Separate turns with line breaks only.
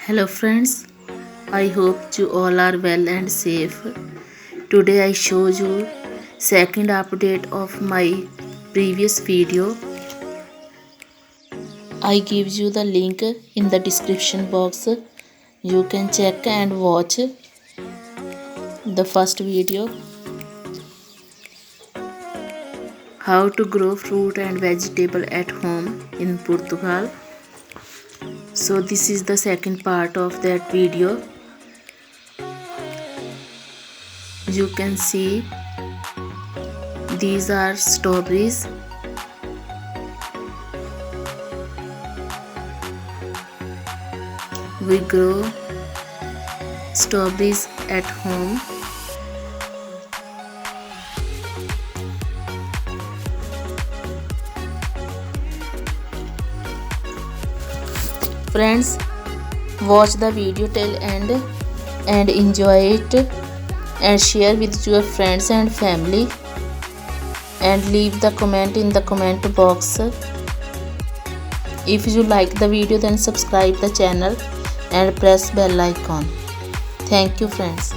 Hello friends, I hope you all are well and safe. Today I show you second update of my previous video. I give you the link in the description box. You can check and watch the first video. How to grow fruit and vegetable at home in Portugal. So this is the second part of that video. You can see these are strawberries. We grow strawberries at home. Friends, watch the video till end and enjoy it, and share with your friends and family, and leave the comment in the comment box. If you like the video, then subscribe the channel and press bell icon. Thank you friends.